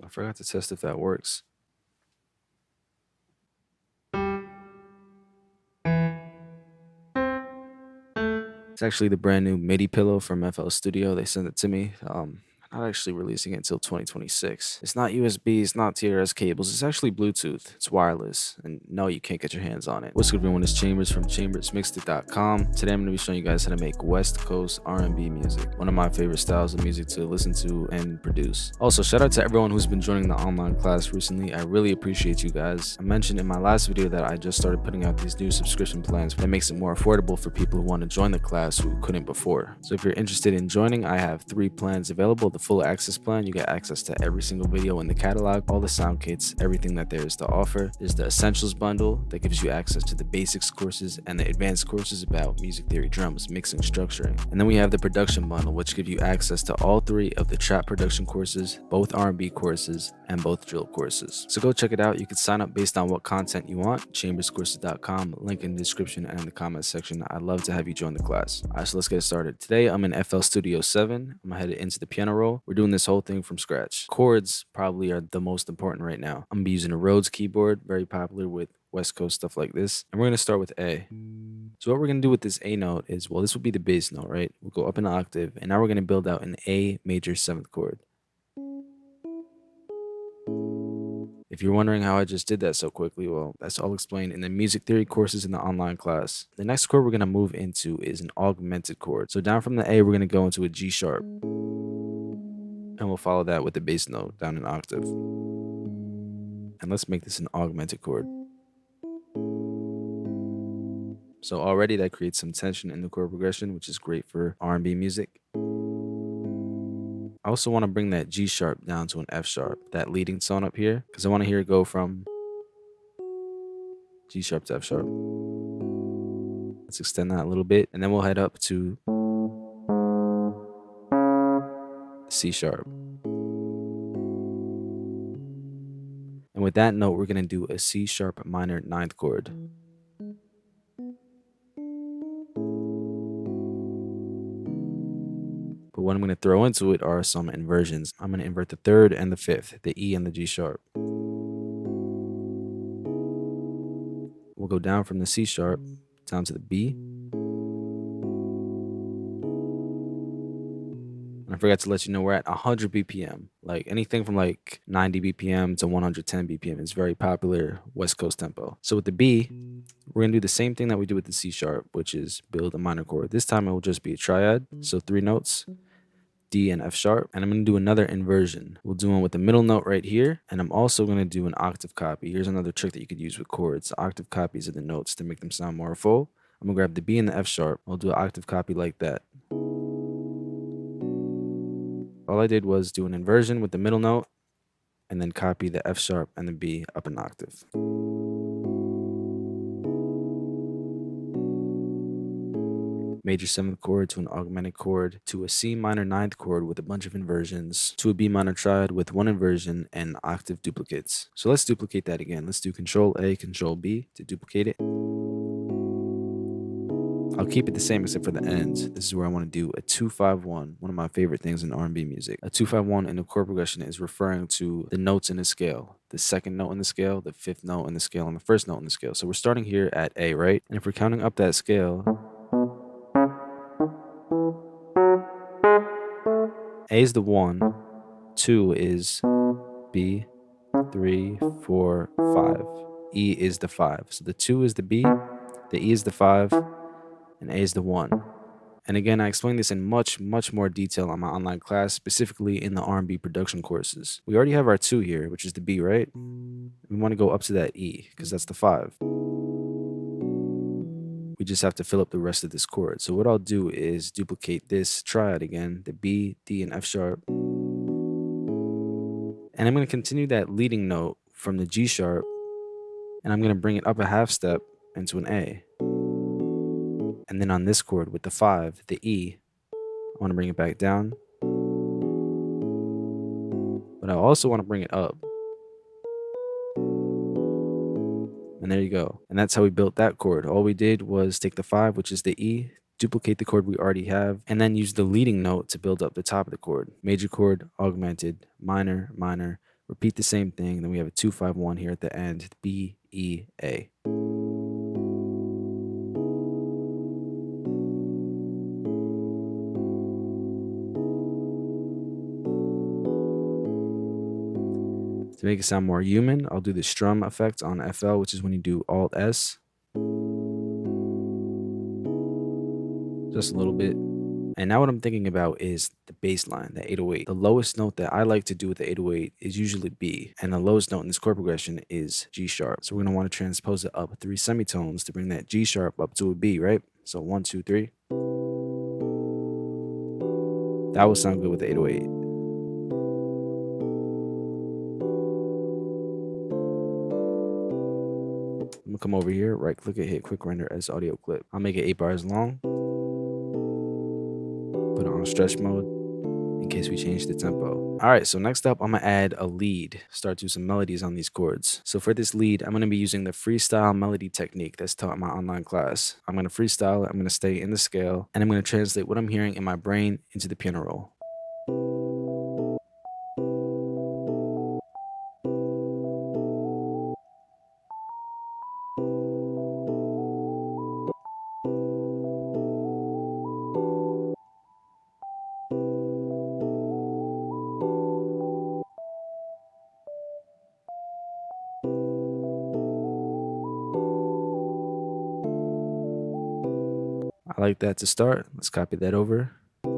I forgot to test if that works. It's actually the brand new MIDI pillow from FL Studio. They sent it to me. Not actually releasing it until 2026. It's not USB, it's not TRS cables, it's actually Bluetooth. It's wireless, and no, you can't get your hands on it. What's good, everyone? It's Chambers from chambersmixedit.com. Today I'm going to be showing you guys how to make West Coast R&B music, one of my favorite styles of music to listen to and produce. Also, shout out to everyone who's been joining the online class recently. I really appreciate you guys. I mentioned in my last video that I just started putting out these new subscription plans that makes it more affordable for people who want to join the class who couldn't before. So if you're interested in joining, I have 3 plans available. The full access plan, you get access to every single video in the catalog, all the sound kits, everything that there is to offer. There's the essentials bundle that gives you access to the basics courses and the advanced courses about music theory, drums, mixing, structuring. And then we have the production bundle, which gives you access to all 3 of the trap production courses, both R&B courses, and both drill courses. So go check it out. You can sign up based on what content you want. chamberscourses.com, link in the description and in the comment section. I'd love to have you join the class. All right, so let's get started. Today I'm in FL Studio 7. I'm headed into the piano roll. We're doing this whole thing from scratch. Chords probably are the most important right now. I'm gonna be using a Rhodes keyboard, very popular with West Coast stuff like this. And we're gonna start with A. So what we're gonna do with this A note is, well, this will be the bass note, right? We'll go up an octave, and now we're gonna build out an A major 7th chord. If you're wondering how I just did that so quickly, well, that's all explained in the music theory courses in the online class. The next chord we're going to move into is an augmented chord. So down from the A, we're going to go into a G sharp. And we'll follow that with the bass note down an octave. And let's make this an augmented chord. So already that creates some tension in the chord progression, which is great for R&B music. I also want to bring that G sharp down to an F sharp, that leading tone up here, because I want to hear it go from G sharp to F sharp. Let's extend that a little bit, and then we'll head up to C sharp. And with that note, we're going to do a C sharp minor 9th chord. But what I'm going to throw into it are some inversions. I'm going to invert the 3rd and the 5th, the E and the G sharp. We'll go down from the C sharp down to the B. And I forgot to let you know we're at 100 BPM. Like anything from like 90 BPM to 110 BPM is very popular West Coast tempo. So with the B, we're going to do the same thing that we did with the C sharp, which is build a minor chord. This time it will just be a triad. So 3 notes, D and F sharp. And I'm going to do another inversion. We'll do one with the middle note right here. And I'm also going to do an octave copy. Here's another trick that you could use with chords. Octave copies of the notes to make them sound more full. I'm going to grab the B and the F sharp. I'll do an octave copy like that. All I did was do an inversion with the middle note and then copy the F sharp and the B up an octave. Major 7th chord to an augmented chord to a C minor 9th chord with a bunch of inversions to a B minor triad with 1 inversion and octave duplicates. So let's duplicate that again. Let's do Control A, Control B to duplicate it. I'll keep it the same except for the ends. This is where I want to do a 2-5-1, one of my favorite things in R&B music. A 2-5-1 in the chord progression is referring to the notes in the scale. The 2nd note in the scale, the 5th note in the scale, and the 1st note in the scale. So we're starting here at A, right? And if we're counting up that scale, A is the 1, 2 is B, 3, 4, 5. E is the 5. So the 2 is the B, the E is the 5, and A is the 1. And again, I explained this in much more detail on my online class, specifically in the R&B production courses. We already have our 2 here, which is the B, right? We want to go up to that E, because that's the 5. We just have to fill up the rest of this chord. So what I'll do is duplicate this triad again, the B, D, and F sharp. And I'm going to continue that leading note from the G sharp, and I'm going to bring it up a half step into an A. And then on this chord with the 5, the E, I want to bring it back down. But I also want to bring it up. And there you go. And that's how we built that chord. All we did was take the 5, which is the E, duplicate the chord we already have, and then use the leading note to build up the top of the chord. Major chord, augmented, minor, minor, Repeat the same thing. Then we have a 2-5-1 here at the end, B, E, A. To make it sound more human, I'll do the strum effect on FL, which is when you do Alt S. Just a little bit. And now what I'm thinking about is the bass line, the 808. The lowest note that I like to do with the 808 is usually B, and the lowest note in this chord progression is G sharp. So we're gonna want to transpose it up 3 semitones to bring that G sharp up to a B, right? So 1, 2, 3. That will sound good with the 808. I'm gonna come over here, right click it, hit quick render as audio clip. I'll make it 8 bars long. Put it on stretch mode in case we change the tempo. All right, so next up, I'm gonna add a lead, start to some melodies on these chords. So for this lead, I'm gonna be using the freestyle melody technique that's taught in my online class. I'm gonna freestyle it, I'm gonna stay in the scale, and I'm gonna translate what I'm hearing in my brain into the piano roll. I like that to start. Let's copy that over. I'm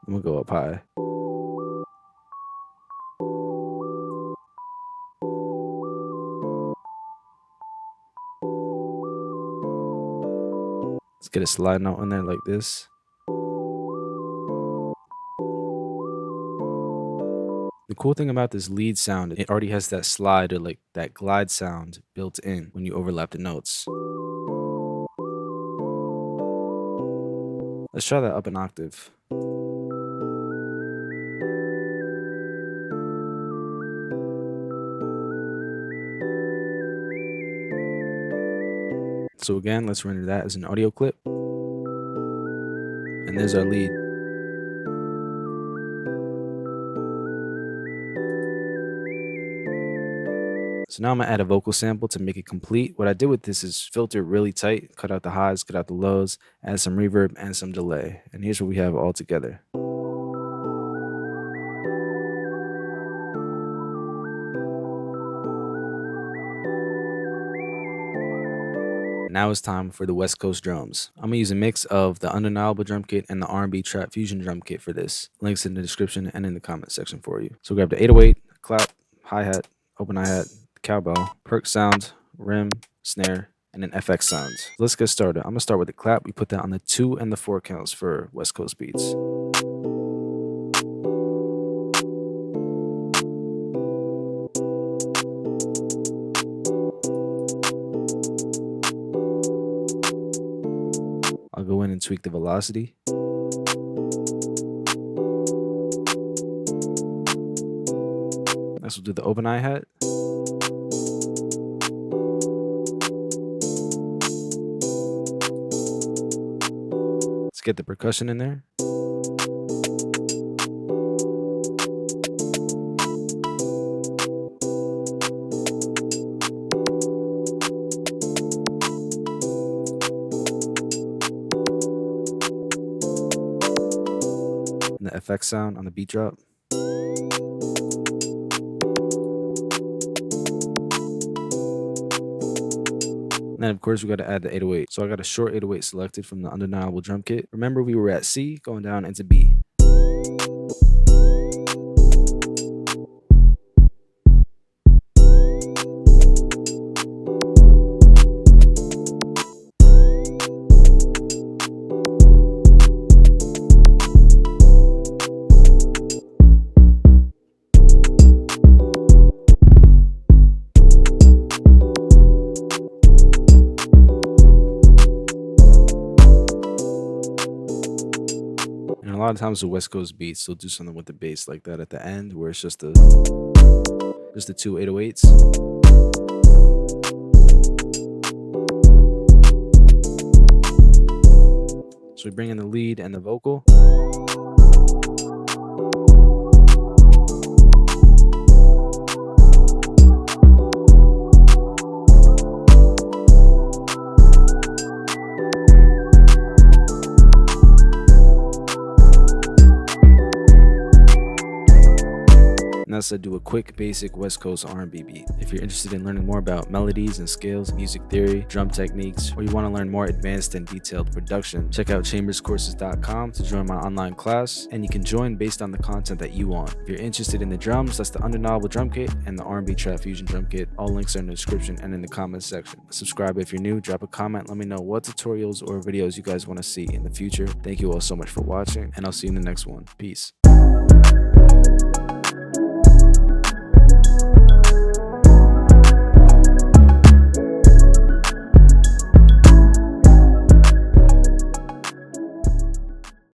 gonna go up high. Let's get a slide note in there like this. The cool thing about this lead sound, it already has that slide or like that glide sound built in when you overlap the notes. Let's try that up an octave. So again, let's render that as an audio clip. And there's our lead. So now I'm gonna add a vocal sample to make it complete. What I did with this is filter really tight, cut out the highs, cut out the lows, add some reverb and some delay. And here's what we have all together. Now it's time for the West Coast drums. I'm gonna use a mix of the undeniable drum kit and the R&B trap fusion drum kit for this. Links in the description and in the comment section for you. So grab the 808, clap, hi-hat, open hi-hat, cowbell, perk sound, rim, snare, and an FX sound. Let's get started. I'm gonna start with the clap. We put that on the 2 and the 4 counts for West Coast beats. I'll go in and tweak the velocity. Next we'll do the open hi-hat. Let's get the percussion in there. And the FX sound on the beat drop. And then of course we got to add the 808. So I got a short 808 selected from the undeniable drum kit. Remember we were at C going down into B. And a lot of times the West Coast beats, they'll do something with the bass like that at the end, where it's just the 2 808s. So we bring in the lead and the vocal. us do a quick basic West Coast R&B beat. If you're interested in learning more about melodies and scales, music theory, drum techniques, or you want to learn more advanced and detailed production, check out chamberscourses.com to join my online class, and you can join based on the content that you want. If you're interested in the drums, that's the undeniable drum kit and the R&B trap fusion drum kit. All links are in the description and in the comments section. Subscribe if you're new, drop a comment, let me know what tutorials or videos you guys want to see in the future. Thank you all so much for watching, and I'll see you in the next one. Peace.